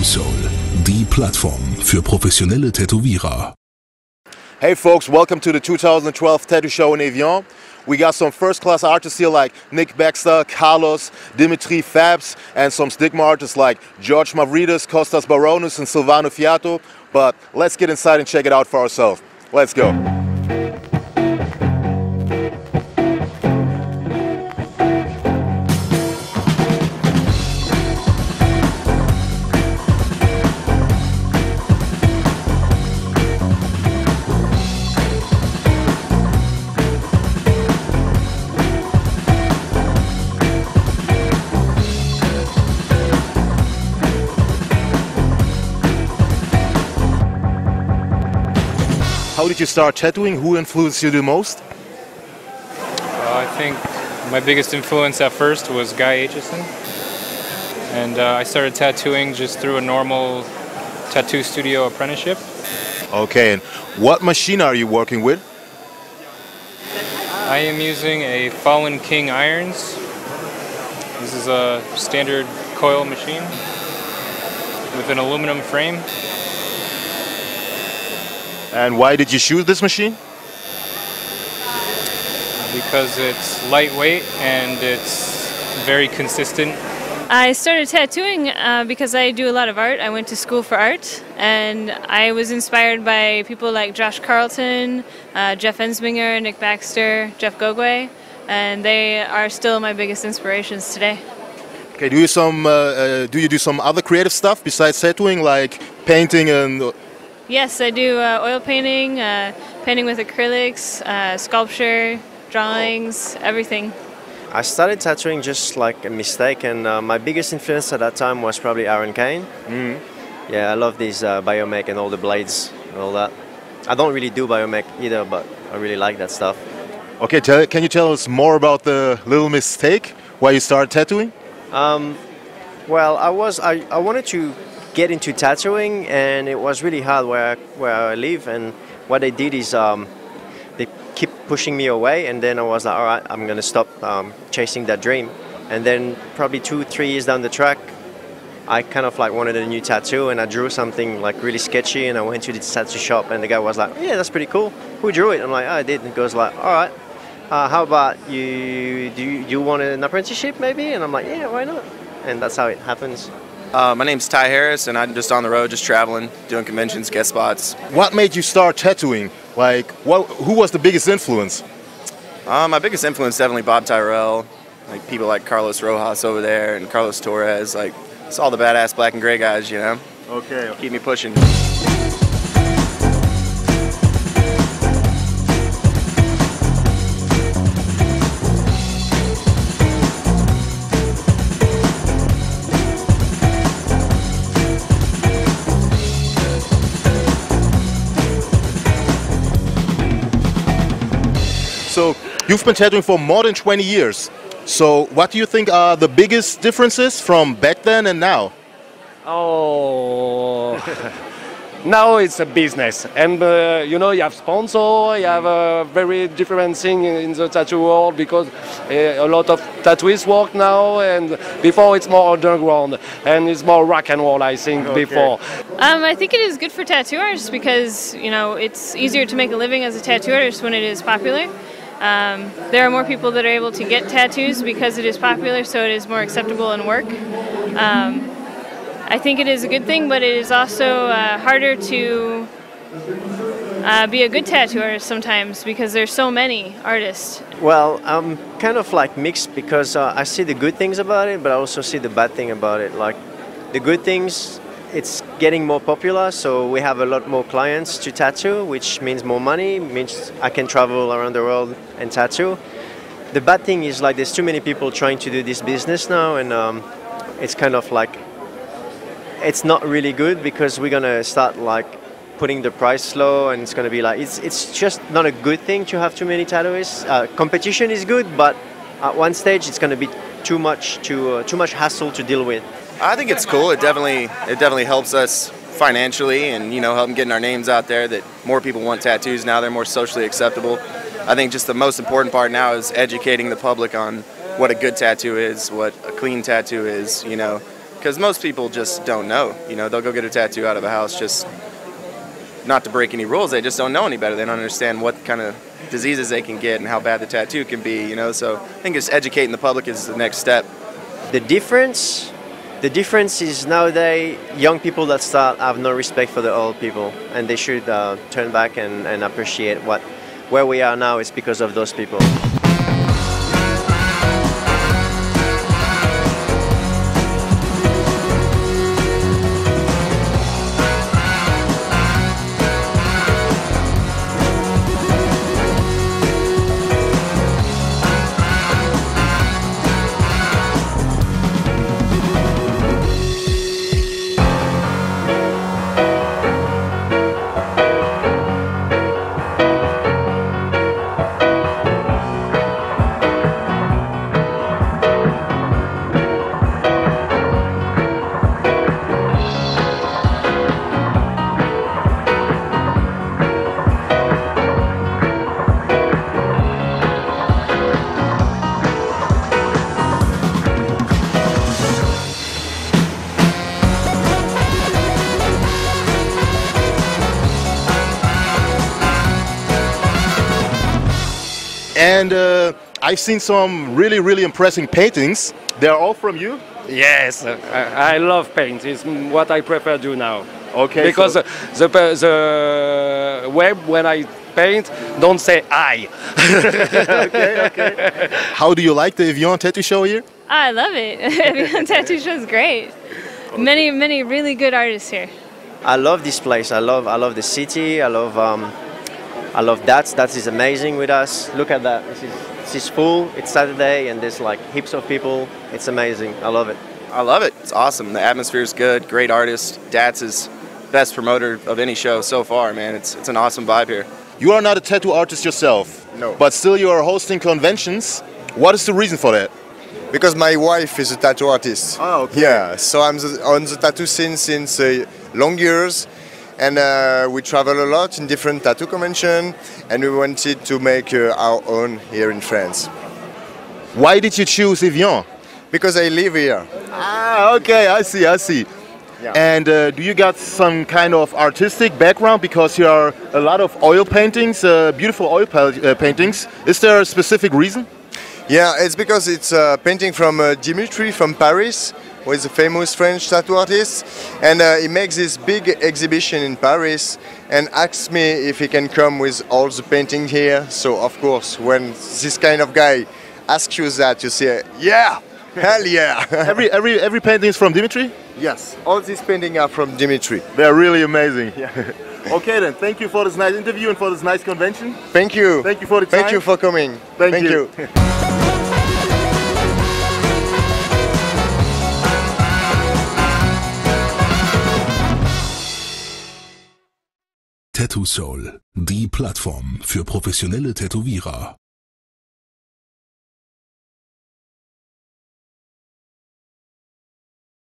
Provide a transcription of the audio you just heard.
Tattoosoul, die Plattform für professionelle Tätowierer. Hey folks, welcome to the 2012 Tattoo Show in Evian. We got some first-class artists here like Nick Baxter, Carlos, Dimitri, Fabs, and some stigma artists like George Mavridis, Kostas Baronis, and Silvano Fiato. But let's get inside and check it out for ourselves. Let's go. How did you start tattooing? Who influenced you the most? I think my biggest influence at first was Guy Aitchison. And I started tattooing just through a normal tattoo studio apprenticeship. Okay, and what machine are you working with? I am using a Fallen King irons. This is a standard coil machine with an aluminum frame. And why did you choose this machine? Because it's lightweight and it's very consistent. I started tattooing because I do a lot of art. I went to school for art, and I was inspired by people like Josh Carlton, Jeff Ensminger, Nick Baxter, Jeff Gogwe, and they are still my biggest inspirations today. Okay, do you do some other creative stuff besides tattooing, like painting and? Yes, I do oil painting, painting with acrylics, sculpture, drawings, everything. I started tattooing just like a mistake, and my biggest influence at that time was probably Aaron Kane. Yeah, I love these biomech and all the blades and all that. I don't really do biomech either, but I really like that stuff. Okay, can you tell us more about the little mistake, why you started tattooing? Well, I wanted to get into tattooing, and it was really hard where I live, and what they did is they keep pushing me away, and then I was like, all right, I'm gonna stop chasing that dream. And then probably 2-3 years down the track, I kind of like wanted a new tattoo, and I drew something like really sketchy, and I went to the tattoo shop, and the guy was like, yeah, that's pretty cool, who drew it? I'm like, oh, I did. And he goes like, all right, how about you want an apprenticeship maybe? And I'm like, yeah, why not? And that's how it happens. My name's Ty Harris, and I'm just on the road, just traveling, doing conventions, guest spots. What made you start tattooing? Like, who was the biggest influence? My biggest influence definitely Bob Tyrell, like people like Carlos Rojas over there and Carlos Torres. Like, it's all the badass black and gray guys, you know. Okay. Keep me pushing. So you've been tattooing for more than 20 years. So what do you think are the biggest differences from back then and now? Oh, now it's a business, and you know, you have sponsor, you have a very different thing in the tattoo world, because a lot of tattooists work now, and before it's more underground and it's more rock and roll, I think. Okay. Before. I think it is good for tattoo artists because, you know, it's easier to make a living as a tattoo artist when it is popular. There are more people that are able to get tattoos because it is popular, so it is more acceptable in work. I think it is a good thing, but it is also harder to be a good tattoo artist sometimes because there's so many artists. Well, I'm kind of like mixed, because I see the good things about it, but I also see the bad thing about it. Like the good things, it's getting more popular, so we have a lot more clients to tattoo, which means more money, means I can travel around the world and tattoo. The bad thing is like there's too many people trying to do this business now, and it's kind of like, it's not really good, because we're gonna start like putting the price low, and it's gonna be like, it's just not a good thing to have too many tattooists. Competition is good, but at one stage it's gonna be too much hassle to deal with. I think it's cool. It definitely helps us financially, and you know, help getting our names out there, that more people want tattoos now. They're more socially acceptable. I think just the most important part now is educating the public on what a good tattoo is, what a clean tattoo is, you know, because most people just don't know. You know, they'll go get a tattoo out of a house just not to break any rules. They just don't know any better. They don't understand what kind of diseases they can get and how bad the tattoo can be, you know. So I think just educating the public is the next step. The difference is nowadays young people that start have no respect for the old people, and they should turn back and appreciate where we are now is because of those people. And I've seen some really impressive paintings. They're all from you? Yes, I love paint. It's what I prefer to do now. Okay. Because the web, when I paint, don't say I. Okay. How do you like the Evian Tattoo Show here? I love it. Evian Tattoo Show is great. Many really good artists here. I love this place. I love the city. I love that. That is amazing with us. Look at that. This is full. It's Saturday and there's like heaps of people. It's amazing. I love it. I love it. It's awesome. The atmosphere is good. Great artist. Dats is best promoter of any show so far, man. It's an awesome vibe here. You are not a tattoo artist yourself. No. But still you are hosting conventions. What is the reason for that? Because my wife is a tattoo artist. Oh, okay. Yeah, so I'm on the tattoo scene since long years. And we travel a lot in different tattoo conventions, and we wanted to make our own here in France. Why did you choose Evian? Because I live here. Ah, okay, I see. Yeah. And do you got some kind of artistic background? Because here are a lot of oil paintings, beautiful oil paintings. Is there a specific reason? Yeah, it's because it's a painting from Dimitri from Paris, who is a famous French tattoo artist, and he makes this big exhibition in Paris and asks me if he can come with all the painting here. So of course, when this kind of guy asks you that, you say, yeah, hell yeah. every painting is from Dimitri? Yes, all these paintings are from Dimitri. They're really amazing. Yeah. Okay then, thank you for this nice interview and for this nice convention. Thank you. Thank you for the time. Thank you for coming. Thank you. Tattoosoul, die Plattform für professionelle Tätowierer.